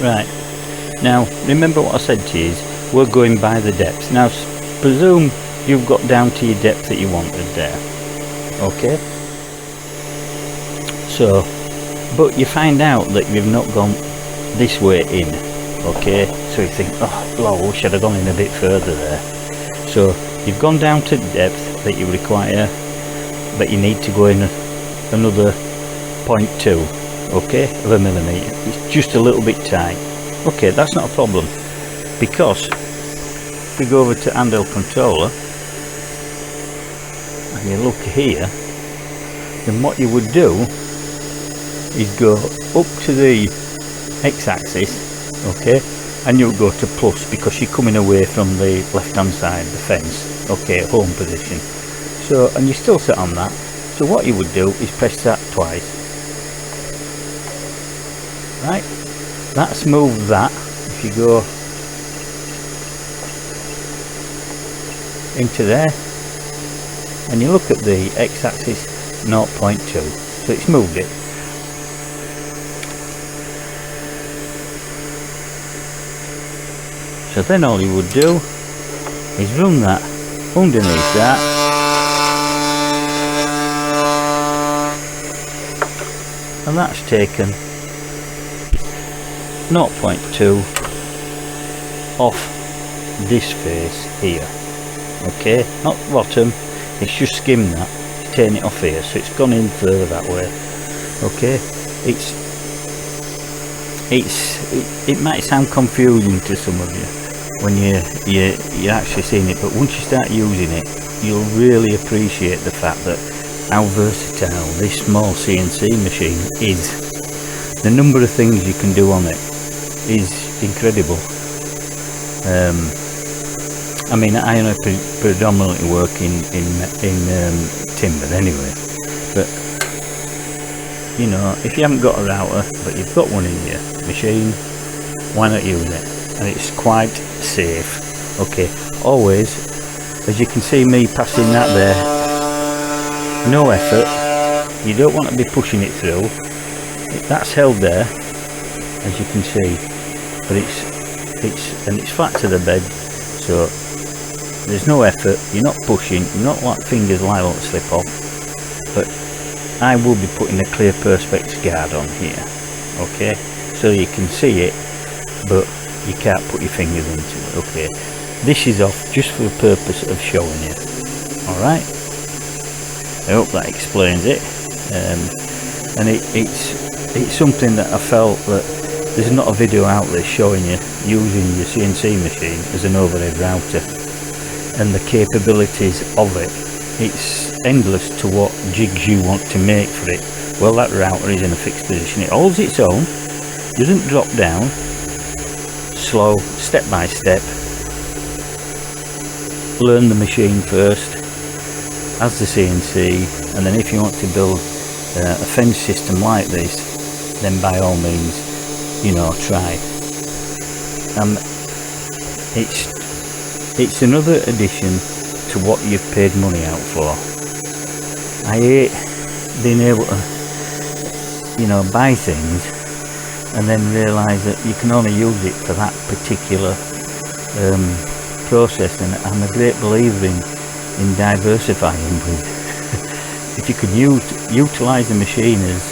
right. Now remember what I said to you is we're going by the depth. Now presume you've got down to your depth that you wanted there. Okay, so but you find out that you've not gone this way in. Okay, so you think, oh, I wish I'd have gone in a bit further there. So you've gone down to depth that you require, but you need to go in another 0.2, okay, of a millimetre. It's just a little bit tight. Okay, that's not a problem, because if we go over to handheld controller and you look here, then what you would do is go up to the x-axis, okay, and you'll go to plus because you're coming away from the left hand side, the fence, okay, home position. So, and you're still set on that, so what you would do is press that twice. Right, that's moved that. If you go into there and you look at the x-axis, 0.2, so it's moved it. So then all you would do is run that underneath that, and that's taken 0.2 off this face here. Okay, not bottom, it's just skimmed that, turn it off here, so it's gone in further that way. Okay, it might sound confusing to some of you when you're actually seeing it, but once you start using it, you'll really appreciate the fact that how versatile this small CNC machine is. The number of things you can do on it is incredible. I mean, I only predominantly work in timber anyway, but you know, if you haven't got a router but you've got one in your machine, why not use it? And it's quite safe. Okay, always, as you can see me passing that there, no effort, you don't want to be pushing it through. That's held there, as you can see, but it's flat to the bed, so there's no effort, you're not pushing, you're not like fingers liable to slip off. But I will be putting a clear perspex guard on here, okay, so you can see it but you can't put your fingers into it. Okay, this is off just for the purpose of showing you. Alright, I hope that explains it. And it's something that I felt that there's not a video out there showing you using your CNC machine as an overhead router and the capabilities of it. It's endless to what jigs you want to make for it. Well, that router is in a fixed position, it holds its own, doesn't drop down, slow, step by step. Learn the machine first as the CNC, and then if you want to build a fence system like this, then by all means, you know, try. It's another addition to what you've paid money out for. I hate being able to, you know, buy things and then realise that you can only use it for that particular process. And I'm a great believer in diversifying with. If you can utilise the machine as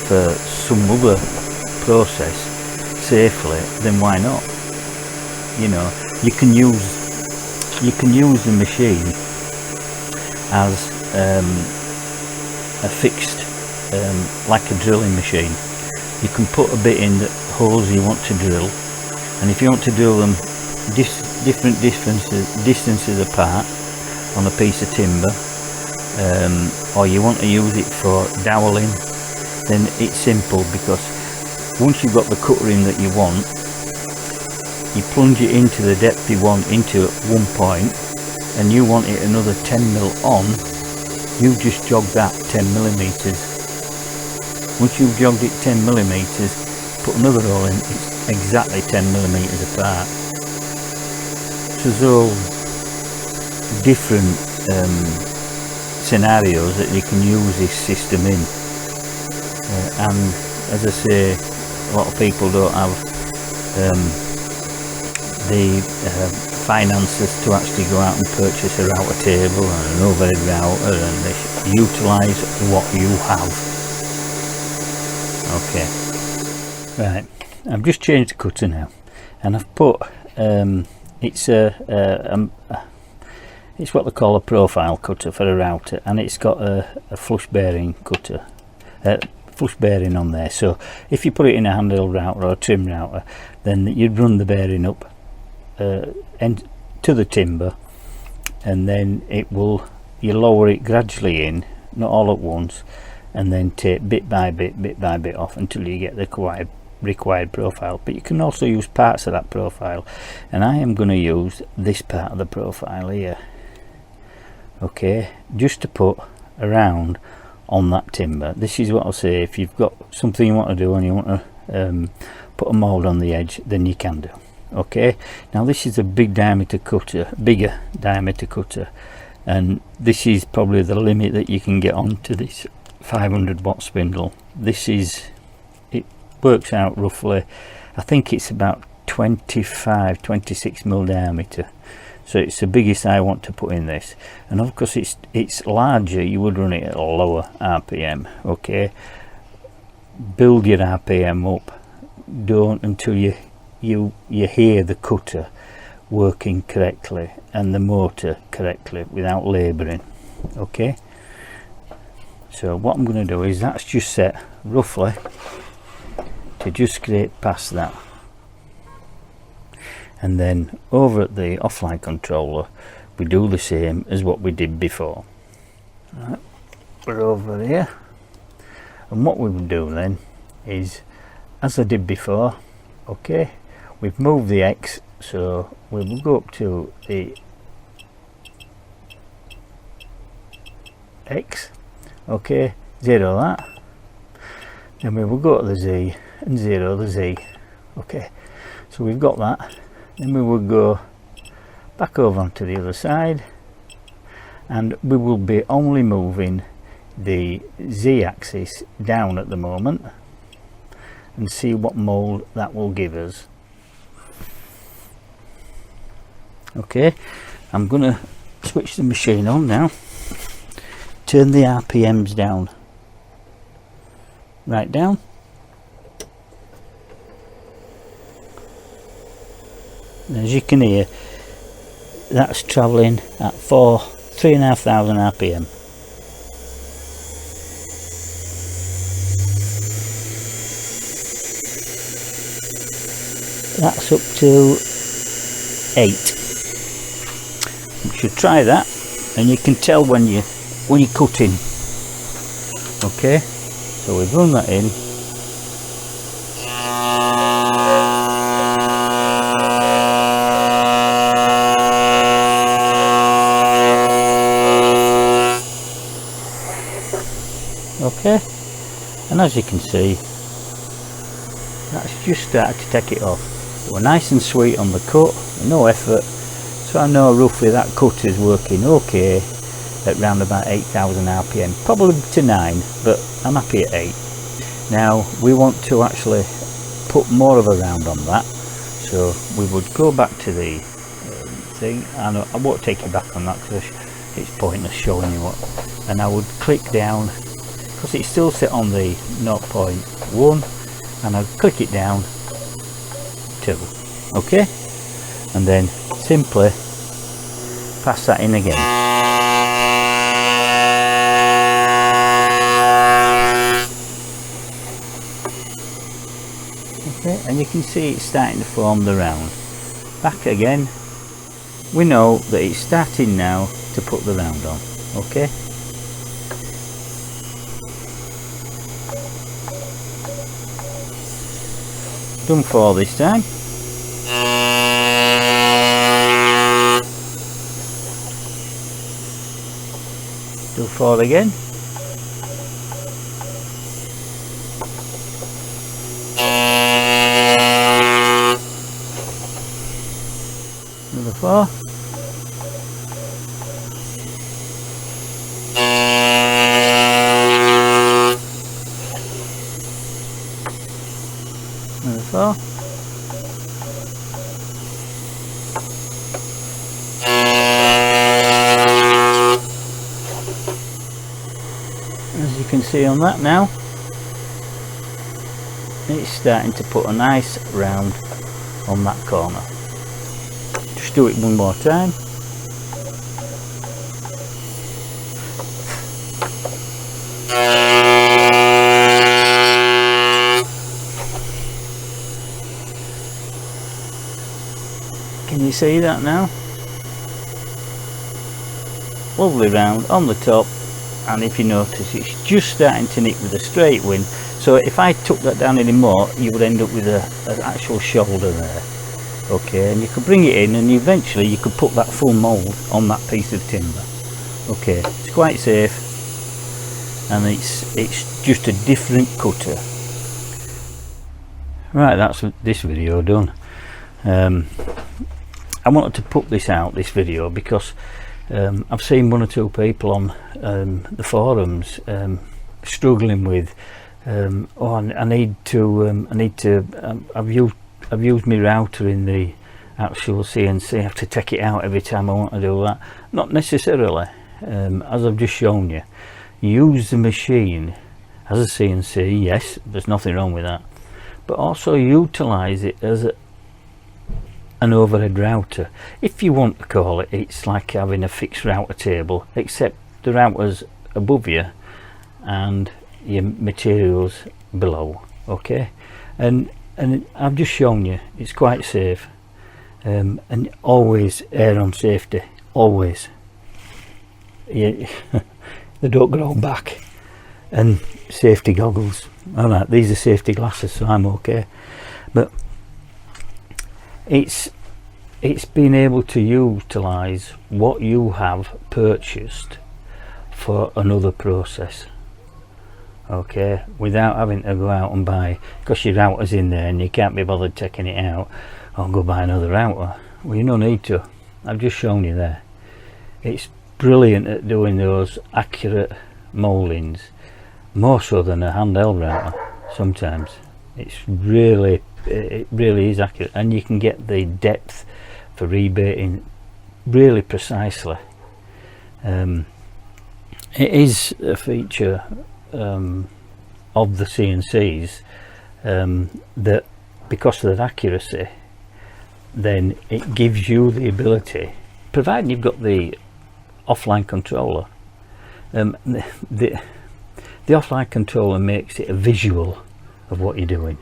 for some other process safely, then why not? You know, you can use the machine as a fixed, like a drilling machine. You can put a bit in the holes you want to drill, and if you want to drill them different distances apart on a piece of timber, or you want to use it for doweling, then it's simple, because once you've got the cutter in that you want, you plunge it into the depth you want into at one point, and you want it another 10mm on, you just jog that 10mm. Once you've jogged it 10mm, put another hole in, it's exactly 10mm apart. So there's all different scenarios that you can use this system in, and as I say, a lot of people don't have the finances to actually go out and purchase a router table and an overhead router, and they utilise what you have. Okay, right, I've just changed the cutter now, and I've put it's it's what they call a profile cutter for a router, and it's got a flush bearing cutter, flush bearing on there. So if you put it in a handheld router or a trim router, then you'd run the bearing up and to the timber, and then you lower it gradually in, not all at once, and then take bit by bit off until you get the required profile. But you can also use parts of that profile, and I am going to use this part of the profile here, okay, just to put around on that timber. This is what I'll say, if you've got something you want to do and you want to put a mould on the edge, then you can do. Okay, now this is a bigger diameter cutter, and this is probably the limit that you can get onto this 500 watt spindle. It works out roughly, I think it's about 26mm diameter, so it's the biggest I want to put in this. And of course it's larger, you would run it at a lower RPM. Okay, build your RPM up, don't until you hear the cutter working correctly and the motor correctly without labouring. Okay, so what I'm going to do is, that's just set roughly to just scrape past that, and then over at the offline controller we do the same as what we did before. Right, we're over here, and what we will do then is, as I did before, okay, we've moved the X, so we will go up to the X, okay, zero that, then we will go to the Z and zero the Z. Okay, so we've got that. Then we will go back over onto the other side, and we will be only moving the Z axis down at the moment, and see what mould that will give us. Okay, I'm going to switch the machine on now, turn the RPMs down, right down, and as you can hear, that's travelling at 3,500 RPM. That's up to 8. You should try that, and you can tell when you're cutting. Okay, so we've run that in. Okay, and as you can see, that's just started to take it off. We're nice and sweet on the cut, no effort, so I know roughly that cut is working okay at round about 8,000 RPM, probably to 9, but I'm happy at 8. Now we want to actually put more of a round on that, so we would go back to the thing, and I won't take you back on that because it's pointless showing you what, and I would click down, because it's still set on the 0.1, and I'd click it down 2, okay, and then simply pass that in again. Okay, and you can see it's starting to form the round. Back again, we know that it's starting now to put the round on. Okay, Done 4 this time. Do 4 again. Another 4. Another 4. As you can see on that now, it's starting to put a nice round on that corner. Just do it one more time. Can you see that now? Lovely round on the top, and if you notice it's just starting to nick with a straight wind, so if I took that down anymore you would end up with an actual shoulder there. Okay, and you could bring it in and eventually you could put that full mould on that piece of timber. Okay, it's quite safe, and it's just a different cutter. Right, that's this video done. I wanted to put this out, this video, because I've seen 1 or 2 people on the forums struggling with oh, I need to I've used my router in the actual CNC. I have to take it out every time I want to do that. Not necessarily. As I've just shown you, use the machine as a CNC. Yes, there's nothing wrong with that, but also utilize it as an overhead router, if you want to call it. It's like having a fixed router table, except the router's above you and your materials below. Okay, and I've just shown you it's quite safe, and always err on safety, always. They don't grow back. And safety goggles. Alright, these are safety glasses, so I'm okay. But it's being able to utilize what you have purchased for another process, okay, without having to go out and buy, because your router's in there and you can't be bothered taking it out, or go buy another router. Well, you don't need to. I've just shown you there. It's brilliant at doing those accurate mouldings, more so than a handheld router. Sometimes it really is accurate, and you can get the depth for rebating really precisely. It is a feature of the CNCs that, because of that accuracy, then it gives you the ability, providing you've got the offline controller. The offline controller makes it a visual of what you're doing,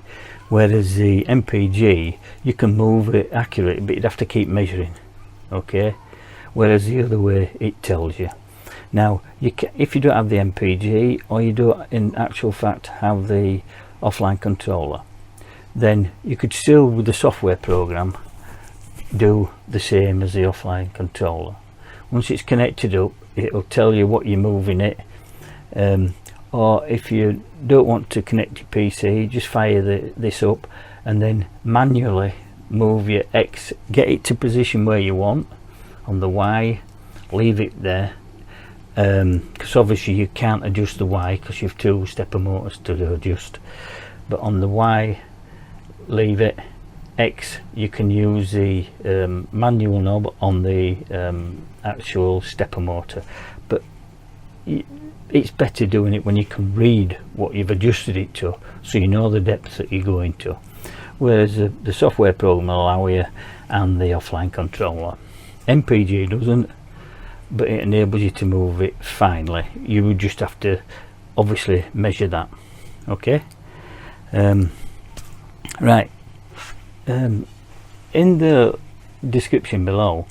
whereas the MPG, you can move it accurate, but you'd have to keep measuring. Okay, whereas the other way, it tells you. Now, if you don't have the MPG, or you don't in actual fact have the offline controller, then you could still, with the software program, do the same as the offline controller. Once it's connected up, it'll tell you what you're moving it. Or if you don't want to connect your PC, just fire this up and then manually move your X, get it to position where you want. On the Y, leave it there, because obviously you can't adjust the Y because you've 2 stepper motors to adjust. But on the Y, leave it. X, you can use the manual knob on the actual stepper motor, but it's better doing it when you can read what you've adjusted it to, so you know the depth that you're going to, whereas the software program will allow you, and the offline controller. MPG doesn't, but it enables you to move it finely. You would just have to obviously measure that. Okay, right. In the description below,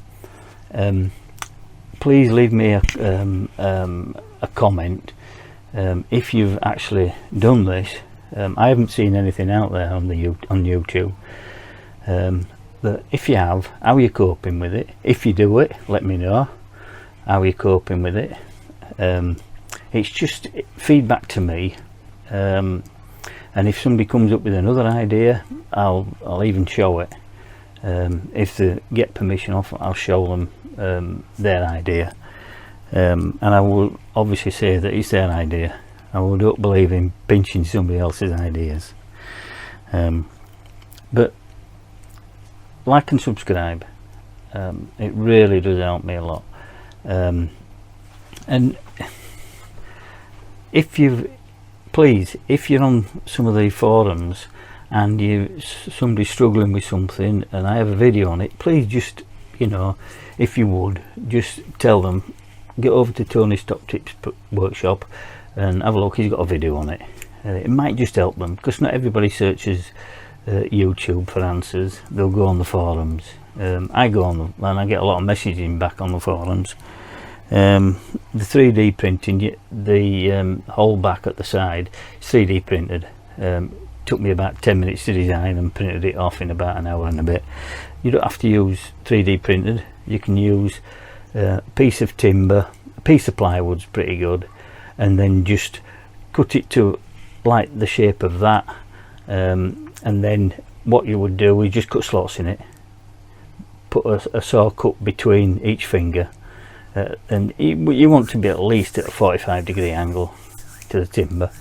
please leave me a comment if you've actually done this, I haven't seen anything out there on YouTube. But if you have, how are you coping with it? If you do it, let me know how you're coping with it. It's just feedback to me, and if somebody comes up with another idea, I'll even show it. If they get permission off, I'll show them their idea, and I will obviously say that it's their idea. I don't believe in pinching somebody else's ideas. But like and subscribe, it really does help me a lot. And if you're on some of the forums and somebody's struggling with something and I have a video on it, please just, you know, if you would, just tell them, get over to Tony's Top Tips workshop and have a look. He's got a video on it. It might just help them, because not everybody searches YouTube for answers. They'll go on the forums. I go on them and I get a lot of messaging back on the forums. The 3D printing, the whole back at the side is 3D printed. Took me about 10 minutes to design and printed it off in about an hour and a bit. You don't have to use 3D printed. You can use a piece of timber, a piece of plywood's pretty good, and then just cut it to like the shape of that, and then what you would do is just cut slots in it, put a saw cut between each finger, and you want to be at least at a 45-degree angle to the timber,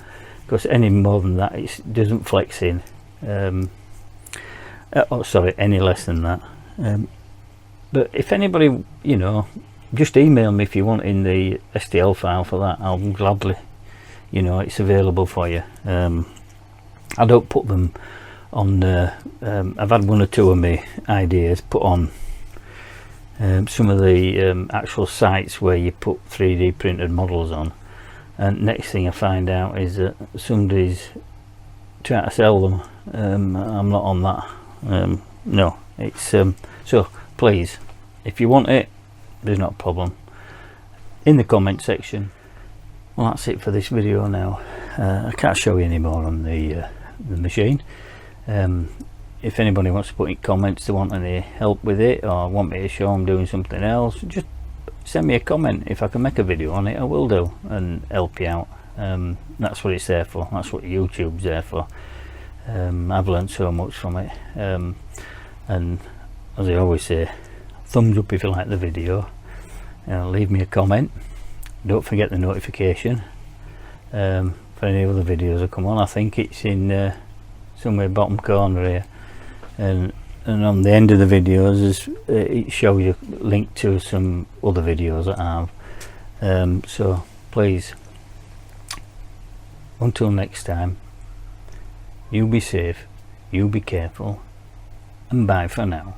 because any more than that it doesn't flex in. Any less than that. But if anybody, you know, just email me if you want in the STL file for that. I'll gladly, you know, it's available for you. I don't put them on I've had one or two of my ideas put on some of the actual sites where you put 3D printed models on, and next thing I find out is that somebody's trying to sell them. I'm not on that. No, it's so please, if you want it, there's not a problem. In the comment section. Well, that's it for this video now. I can't show you any more on the machine. If anybody wants to put in comments, they want any help with it or want me to show them doing something else, just send me a comment. If I can make a video on it, I will do and help you out. That's what it's there for. That's what YouTube's there for. I've learned so much from it, and as I always say, thumbs up if you like the video. Leave me a comment. Don't forget the notification for any other videos that come on. I think it's in somewhere bottom corner here, and on the end of the videos it shows you a link to some other videos that I have. So please, until next time, you be safe, you be careful, and bye for now.